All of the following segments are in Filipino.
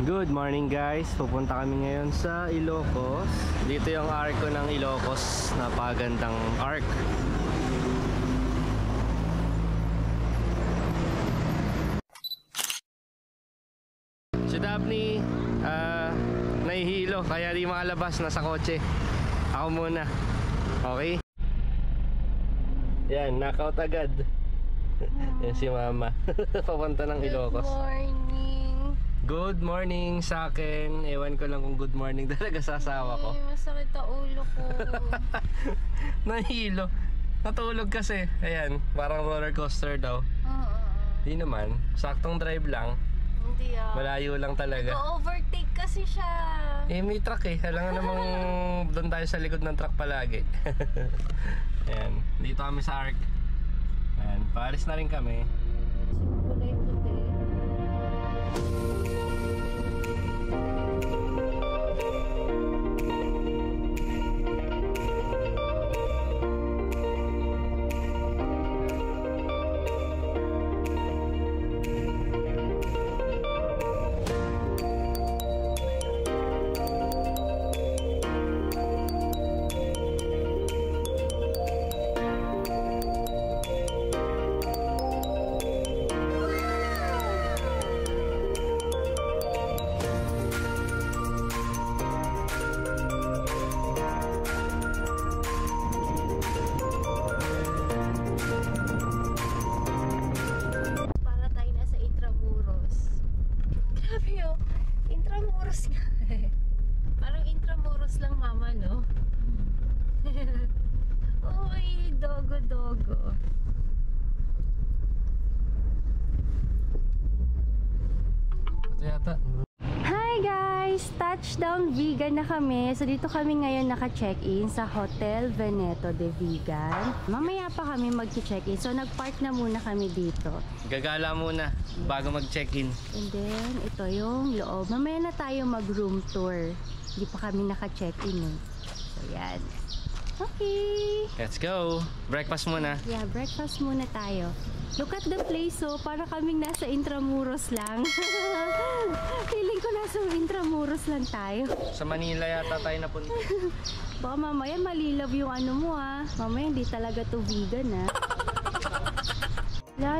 Good morning guys, pupunta kami ngayon sa Ilocos. Dito yung arc ko ng Ilocos, napagandang arc. Si Daphne, nahihilo kaya di makalabas, nasa kotse. Ako muna, okay? Yan, knockout agad. Yan si mama. Papunta ng Ilocos. Good morning. Good morning sa akin. Ewan ko lang kung good morning talaga sa asawa ko. Ay, masakit ang ulo ko. Nahilo. Natulog kasi. Ayan, parang roller coaster daw. Di naman, saktong drive lang. Hindi Malayo lang talaga. Nag-overtake kasi siya. Eh, may truck eh. Kailangan namang doon tayo sa likod ng truck palagi. Ayan, dito kami sa arc. Ayan, paalis na rin kami. Kulay puti. Parang Intramuros lang mama, no? Uy, dogo. Ito yata. Hi guys! Touchdown Vigan na kami. So dito kami ngayon naka-check-in sa Hotel Veneto de Vigan. Mamaya pa kami mag-check-in. So nag-park na muna kami dito. Gagala muna bago mag-check-in. And then ito yung loob. Mamaya na tayo mag-room tour. Hindi pa kami naka-check-in eh. So yan. Okay! Let's go! Breakfast muna. Yeah, breakfast muna tayo. Look at the place, oh. Para kaming nasa Intramuros lang. Feeling ko nasa Intramuros lang tayo. Sa Manila yata tayo napunta. Baka mamaya malilaw yung ano mo, ah. Mamaya hindi talaga to vegan, ah.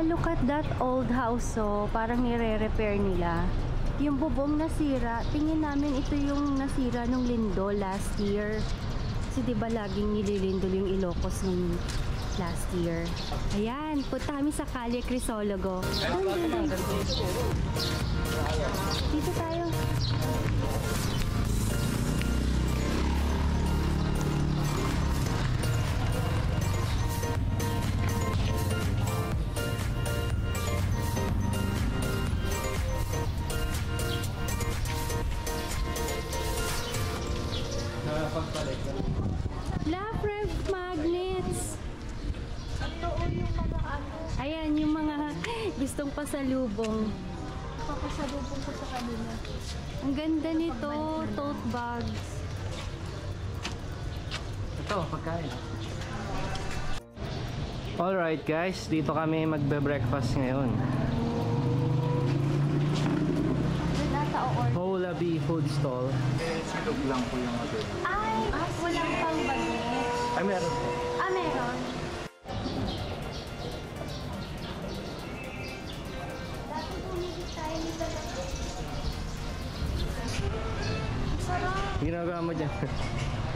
Look at that old house, oh. Parang nire-repair nila. Yung bubong nasira, tingin namin ito yung nasira nung lindol last year. Kasi diba laging nililindol yung Ilocos nung last year. Ayan, punta kami sa Calle Crisologo. Dito tayo. La Rev Magnets. Ayan, yung mga gustong pasalubong. Papasalubong ko sa kanila. Ang ganda nito, tote bags. Ito, pagkain. Alright guys, dito kami magbe-breakfast ngayon. Hola Bee Food Stall. Silog lang po yung hotel. Ay, walang pang bagnet. Ay, meron. Meron. Dati bumili tayo nito. Sarap. Ginagawa mo dyan.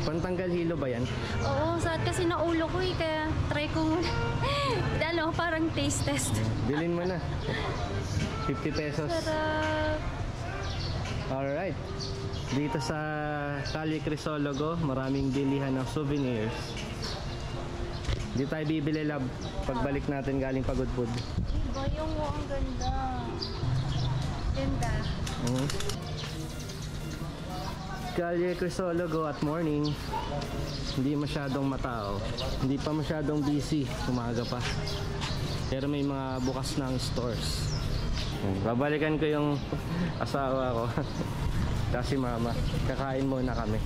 Pantanggal hilo ba yan? Oo, sakit kasi naulo ko eh, kaya try ko muna. Ano, parang taste test. Bilhin mo na. 50 pesos. Sarap. Alright. Dito sa Calle Crisologo, maraming bilihan ng souvenirs. Dito tayo bibili, love. Pagbalik natin galing Pagudpud. Iba yung ang ganda. Ganda. Calle Crisologo at morning. Hindi masyadong matao. Hindi pa masyadong busy. Umaga pa. Pero may mga bukas ng stores. Babalikan ko yung asawa ko. Kasi mama, kakain muna kami.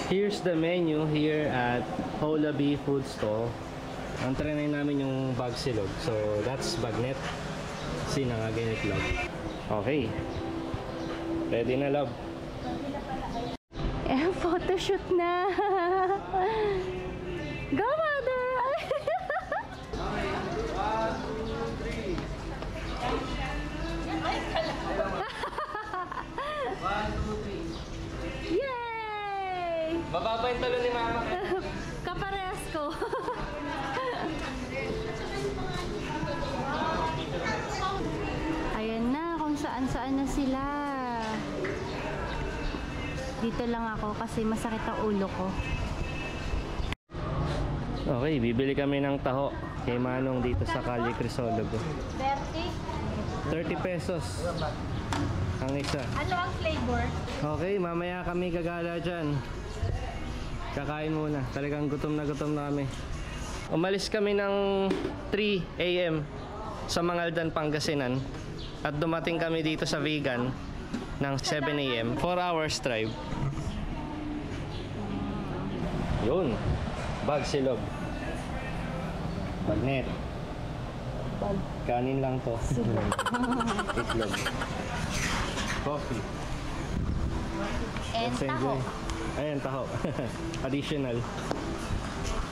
Here's the menu here at Hola Bee Food Stall. Ang trinay namin yung bag silog. So that's bagnet. Kasi nangaginit lang. Okay. Ready na, love? Eh, photoshoot na. Go, mother! Yay! Bababa yung talo ni mama. Kaparehas ko. Ayan na, kung saan-saan na sila. Dito lang ako kasi masakit ang ulo ko. Okay, bibili kami ng taho kay Manong dito sa Calle Crisologo. 30? 30 pesos ang isa. Ano ang flavor? Okay, mamaya kami gagala dyan. Kakain muna. Talagang gutom na kami. Umalis kami ng 3 AM sa Mangaldan, Pangasinan. At dumating kami dito sa Vigan ng 7 AM. 4 hours drive. Yun. Bag silog. Bagnet. Kanin lang to. Itlog. Coffee. And Let's taho. enjoy. Ayan, taho. Additional.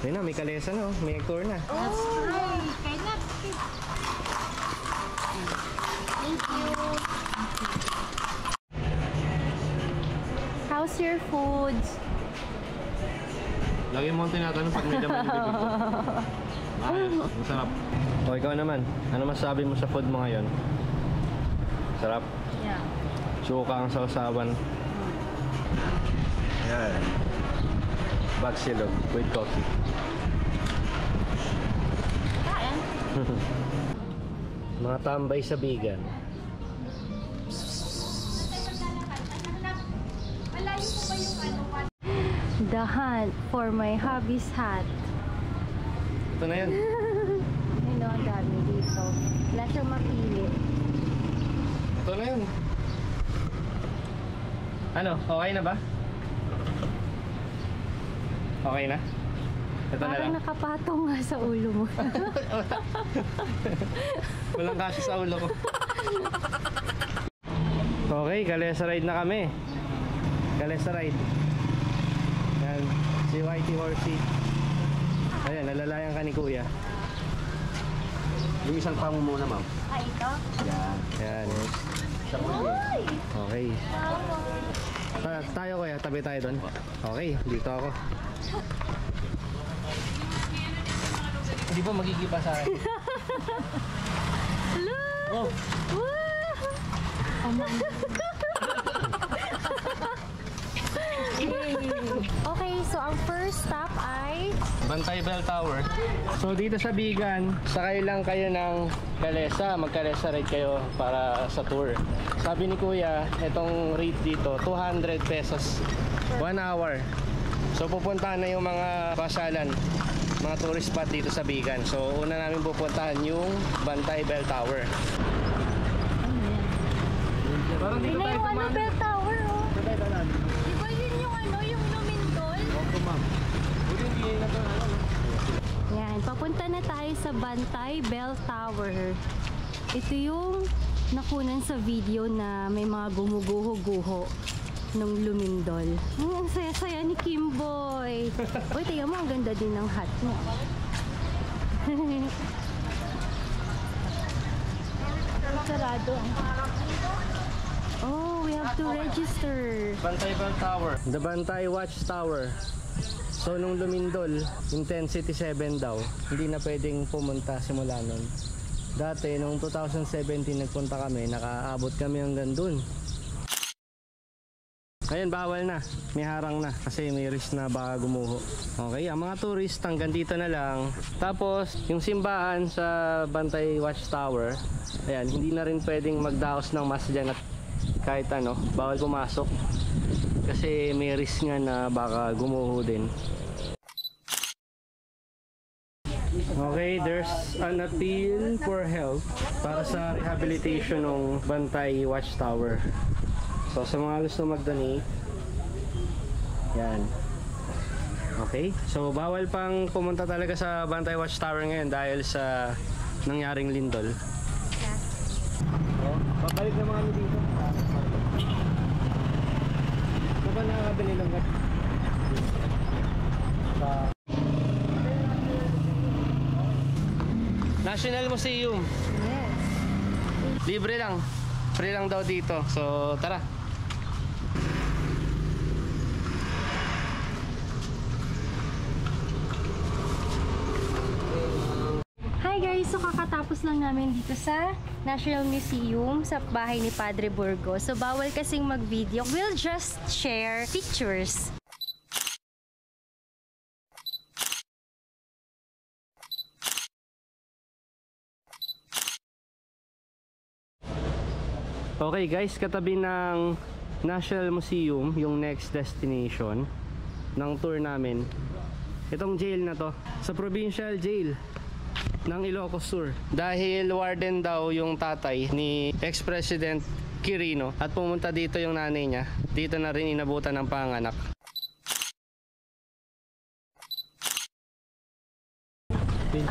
Ayun na, may kalesa na. May tour na. That's right. Kaya na. Thank you. How's your foods? Lagi mo ang tinatanong pag may laman yung bibig ko. Ayos, masarap. O, ikaw naman. Ano masabi mo sa food mo ngayon? Sarap. Yeah. Suka ang sausawan. Ayan. Bag silog with coffee. Kain. Mga tambay sa Bigan. The hunt for my hobby's hat. Ito na yan. Ano, ang dami dito. Wala siyang mapili. Ito na yun. Ano? Okay na ba? Okay na? Ito na Parang lang. nakapatong nga sa ulo mo. Walang kasi sa ulo ko. Okay, Kalesa ride na kami. Kalesa ride. Yan, si Whitey Horsey. Ayan, nalalayan ka ni Kuya. Yung isang pamo muna, ma'am. Ah, ito? Yan. Yan. Isang muna. Okay. Tayo Kuya, tabi tayo doon. Okay, dito ako. Hindi ba magigipa sa akin? Look! Oh, Okay, so ang first stop ay Bantay Bell Tower. So dito sa Bigan, sakay lang kayo ng Kalesa. Mag-Kalesa ride kayo para sa tour. Sabi ni Kuya, itong rate dito, 200 pesos. 1 hour. So pupuntahan na yung mga pasalan, mga tourist spot dito sa Bigan. So una namin pupuntahan yung Bantay Bell Tower. Parang yun dito na tayo yung ano, dumaan. bell tower, oh. Ito tayo dalan. Di ba yun yung ano, yung lumindol? Opo, ma'am. Buti hindi na to, ano. Yan, papunta na tayo sa Bantay Bell Tower. Ito yung nakunan sa video na may mga gumuguho-guho nung lumindol. Ang saya-saya ni Kimboy. Uy, tingnan mo, ang ganda din ng hat mo. Sarado. Oh, we have to register. Bantay Bell Tower. The Bantay Watchtower. So nung lumindol, intensity 7 daw, hindi na pwedeng pumunta simula nun. Dati, nung 2017 nagpunta kami, nakaabot kami hanggang dun. Ayun, bawal na. May harang na kasi may risk na baka gumuho. Okay, ang mga tourist hanggang dito na lang. Tapos, yung simbahan sa Bantay Watchtower, ayan, hindi na rin pwedeng magdaos ng mas dyan at kahit ano, bawal pumasok. Kasi may risk nga na baka gumuho din. Okay, there's an appeal for help para sa rehabilitation ng Bantay Watchtower. So sa mga gusto mag-donate, yan. Okay, so bawal pang pumunta talaga sa Bantay Watchtower ngayon dahil sa nangyaring lindol. So, babalik naman kami dito. binilunggan. National Museum. Yes. Libre lang. Free lang daw dito. So, tara. Hi guys! So kakatapos lang namin dito sa National Museum sa bahay ni Padre Burgos. So bawal kasing mag-video. We'll just share pictures. Okay guys, katabi ng National Museum, yung next destination ng tour namin. Itong jail na to, sa provincial jail ng Ilocos Sur. Dahil warden daw yung tatay ni ex-president Quirino at pumunta dito yung nanay niya, dito na rin inabutan ng panganak.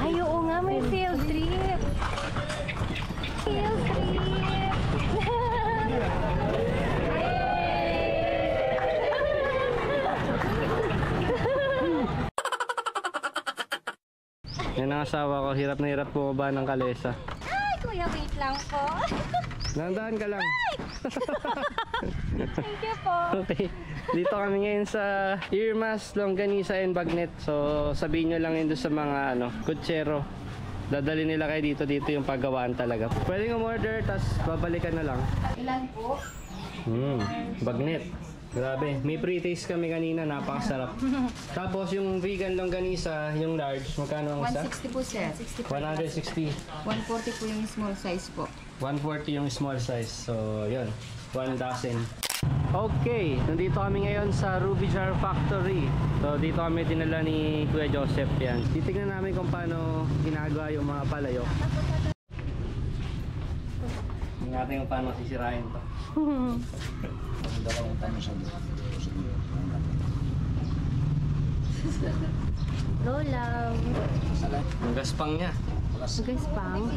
Ay, oo nga, may field trip. Field trip. Yan ang asawa ko, hirap na hirap bumaba ng kalesa. Ay, kuya, wait lang po. Nandaan ka lang. Thank you po. Okay. Dito kami ngayon sa Irmas, Longganisa and Bagnet. So sabihin nyo lang yun doon sa mga kutsero. Dadali nila kayo dito yung paggawaan talaga. Pwede nga order, tas babalikan na lang. Ilan po? Bagnet. Grabe, may pre-taste kami kanina, napakasarap. Tapos yung vegan longganisa, yung large, magkano ang isa? 160 po sir. 160. 140 po yung small size po. 140 yung small size. So, yun. 1 dozen. Okay, nandito kami ngayon sa Ruby Jar Factory. So, dito kami dinala ni Kuya Joseph yan. Titignan namin kung paano ginagawa yung mga palayok. Tingnan natin kung paano sisirain to. Lola. Ang gaspang niya. Guys, pang.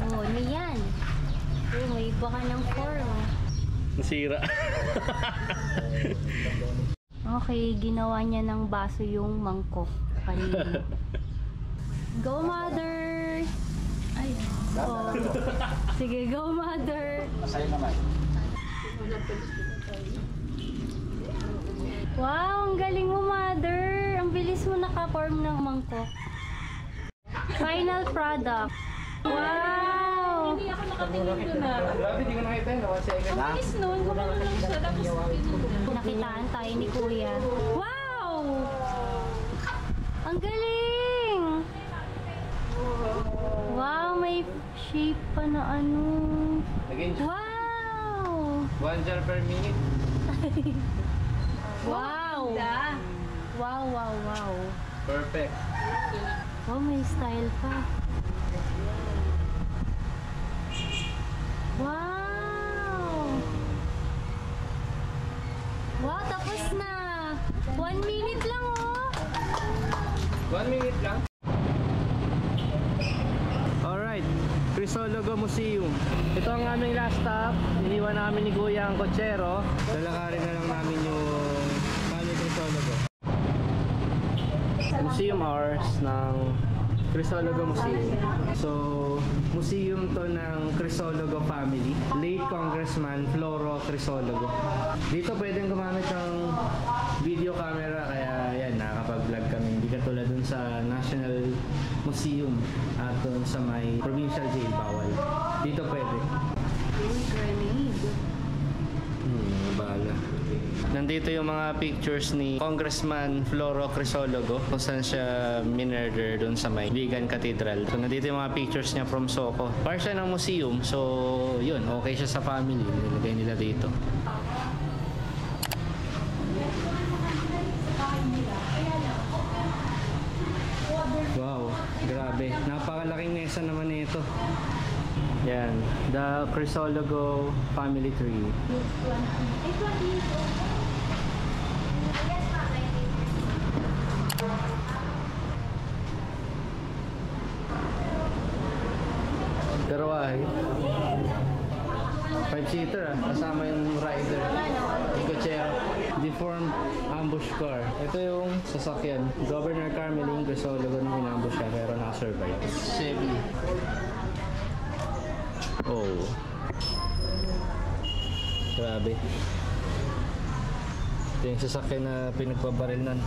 Oh, niyan. Oh, may iba ka ng form. Nasira. Okay, ginawa niya ng baso yung mangkok kanina. Go, mother! Ay, oh. Sige, go, mother! Masaya naman. Wow, ang galing mo, mother! Ang bilis mo naka-form ng mangkok. Final product. Wow! Hindi ako nakatingin doon na. Grabe, di ko nakita yun. Is noon, gumano lang siya. Tapos Nakitaan tayo ni Kuya. Wow! Ang galing! Wow, may shape pa na ano. Again, Wow! 1 jar per minute. Wow! Wow, wow, wow. Perfect. Wow, may style pa. Wow! Wow, tapos na! 1 minute lang, oh! 1 minute lang. Alright, Crisologo Museum. Ito ang aming last stop. Iniwan namin ni Kuya ang kotsero. Lalakarin na lang namin yung Crisologo. Museum hours ng Crisologo Museum. So, museum to ng Crisologo family. Late Congressman Floro Crisologo. Dito pwedeng gumamit ng video camera, kaya yan, nakakapag-vlog kami. Hindi katulad dun sa National Museum at dun sa may provincial jail, bawal. Dito pwede. Bahala. Nandito yung mga pictures ni Congressman Floro Crisologo kung saan siya minurder doon sa may Vigan Cathedral. So nandito yung mga pictures niya from Soco. Part siya ng museum, so yun, okay siya sa family. Nilagay nila dito. Wow, grabe. Napakalaking mesa naman nito. Yan, the Crisologo family tree. Pero ay 5-seater kasama yung rider. Yung kotsero. Deformed ambush car. Ito yung sasakyan. Governor Carmeling Crisologo nung inambush siya pero nakasurvive. Chevy. Oh. Grabe. Ito yung sasakyan na pinagpabaril nun.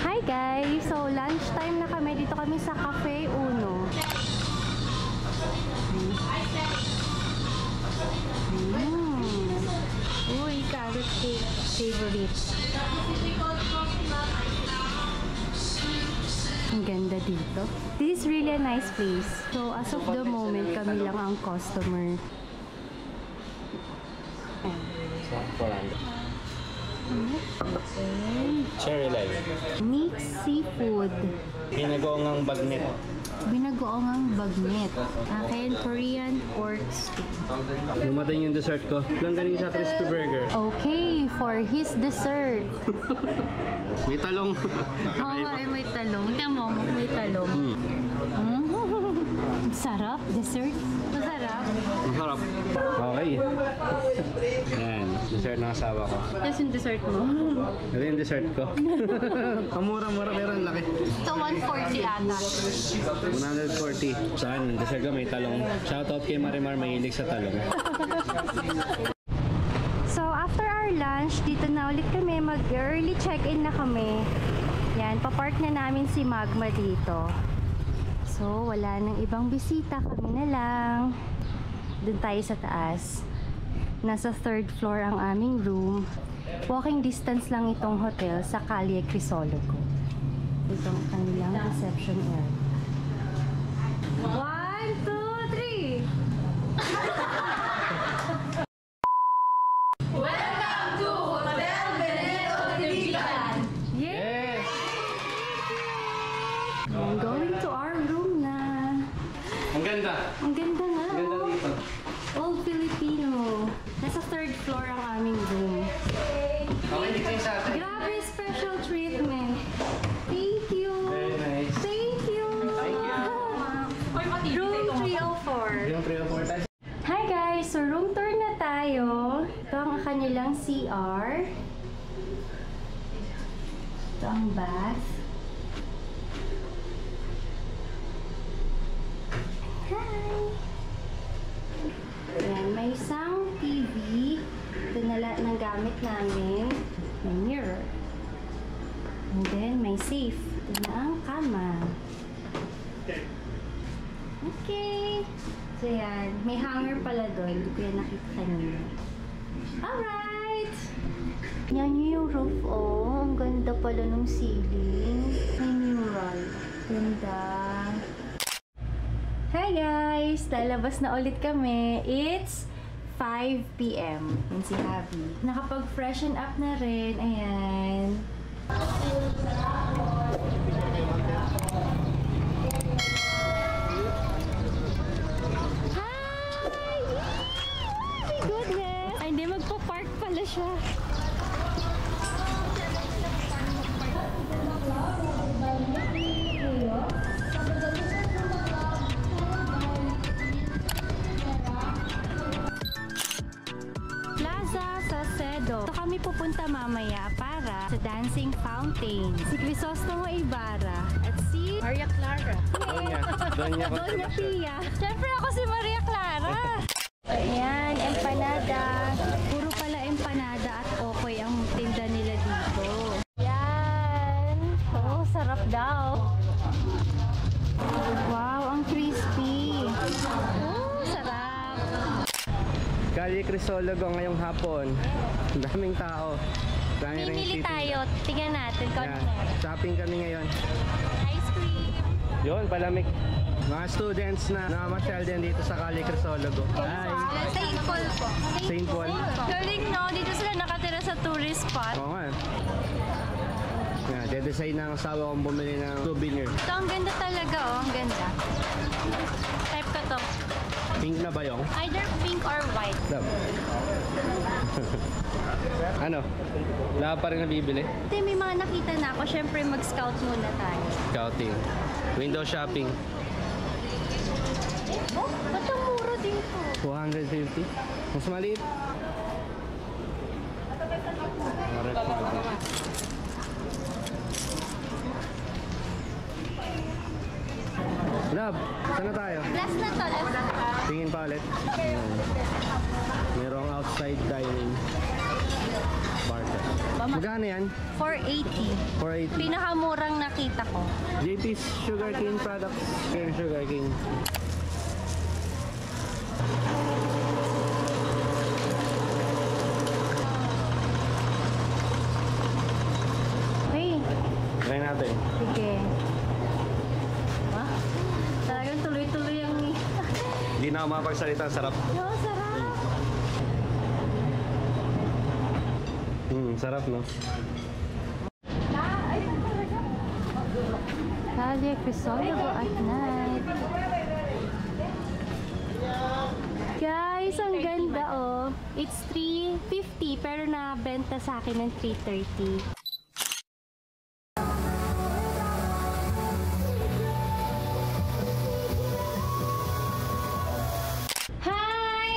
Hi guys! So lunchtime na kami. Dito kami sa Cafe Uno. Uy, carrot cake. Favorite. Ang ganda dito. This is really a nice place. So as of the moment, kami lang ang customer. Cherry light. Mixed seafood. Pinagoongang bagnet. Binagoongang bagnet. Akin, Korean pork steak. Lumating yung dessert ko. Langganing sa crispy burger. Okay, for his dessert. May talong. Oo nga, may talong. Tama mo, may talong. Sarap, dessert. Masarap. Masarap. Okay. Yan, dessert ng asawa ko. Tapos yung dessert mo. Ito yung dessert ko. Ang mura-mura pero ang laki. Ito, 140 ata. 140. Saan? Dessert ko may talong. Shoutout kay Marimar, mahilig sa talong. So, after our lunch, dito na ulit kami. Mag-early check-in na kami. Yan, papark na namin si Magma dito. So, wala nang ibang bisita. Kami na lang. Doon tayo sa taas. Nasa 3rd floor ang aming room. Walking distance lang itong hotel sa Calle Crisologo. Ito ang kanilang reception area. 1, 2, 3! Welcome to Hotel Benito Tibislan! Yes! I'm going to our room na. Ang ganda. Ang ganda nga. Ang ganda dito. Old Filipino. Nasa 3rd floor ang aming room. Okay, dito yung sa atin. Grabe, special treatment. Thank you. Very nice. Thank you. Thank you. Hoy, pati Room 304. Yung 3 or 4 times. Hi guys! So room tour na tayo. Ito ang kanilang CR. Ito ang bath. Hi! Ayan, may isang TV. Ito na lahat ng gamit namin. May mirror. And then, may safe. Ito na ang kama. Okay. So, yan. May hanger pala doon. Hindi ko yan nakita kanina. Alright! Yan yung roof, oh. Ang ganda pala nung ceiling. May mural. Ganda. Hi guys! Lalabas na ulit kami. It's 5 p.m. Yan si Javi. Nakapag-freshen up na rin. Ayan. Hi! My goodness! Ay, hindi. Magpa-park pala siya. Plaza Salcedo. Ito kami pupunta mamaya para sa Dancing Fountain. Si Crisostomo Ibarra at si Maria Clara. Donya Doña Pia. Siyempre ako si Maria Clara. Ayan, empanada. Puro pala empanada at okoy ang tinda nila dito. Yan. Oh, sarap daw. Wow, ang crispy. Oh, sarap. Calle Crisologo ngayong hapon. Ang daming tao. Dami ring Mimili titinda. tayo. Tingnan natin. Yan. Shopping kami ngayon. Ice cream. Yun, palamig. Mga students na namasyal din dito sa Calle Crisologo. Hi! St. Paul po. St. Paul. Galing no, dito sila nakatira sa tourist spot. Oo nga. Yan, de-design ng asawa kong bumili ng souvenir. Ito ang ganda talaga oh, ang ganda. Type ko to. Pink na bayong. Either pink or white. Love. Ano? Wala pa rin nabibili? Ito may mga nakita na ako. Siyempre mag-scout muna tayo. Scouting. Window shopping. Oh, ba't ang mura dito? 250. Mas maliit. Love, saan na tayo? Last na to, last na to. Tingin pa ulit. Ayan. Merong outside dining. Barter. Magkano yan? 480. 480. Pinakamurang nakita ko. JP's Sugarcane Products. Here, Sugarcane. Hey, Try natin. sige. Talagang tuloy-tuloy ang... Hindi na ako makapagsalita. Sarap. No, sarap. Sarap, no? Kalye Crisologo at night. Guys, ang ganda oh. It's 350 pero nabenta sa akin ng 330.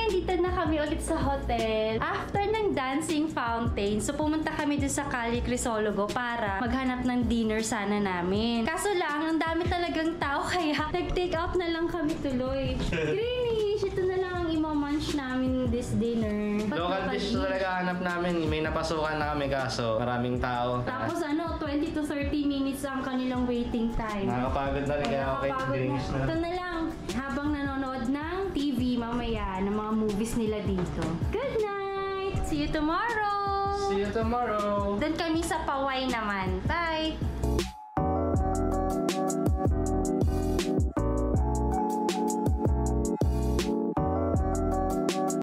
Dito na kami ulit sa hotel. After ng dancing fountain, so pumunta kami dun sa Calle Crisologo para maghanap ng dinner sana namin. Kaso lang, ang dami talagang tao kaya nag-take out na lang kami tuloy. Greenish, ito na lang ang imamunch namin this dinner. Local dish talaga hanap namin. May napasukan na kami kaso maraming tao. Tapos 20 to 30 minutes ang kanilang waiting time. Nakakapagod na rin kaya okay. Nakakapagod na. Drinks na. Ito na lang, habang nanonood ng TV mamaya ng mga movies nila dito. Good night! See you tomorrow! See you tomorrow! Doon kami sa Paway naman. Bye!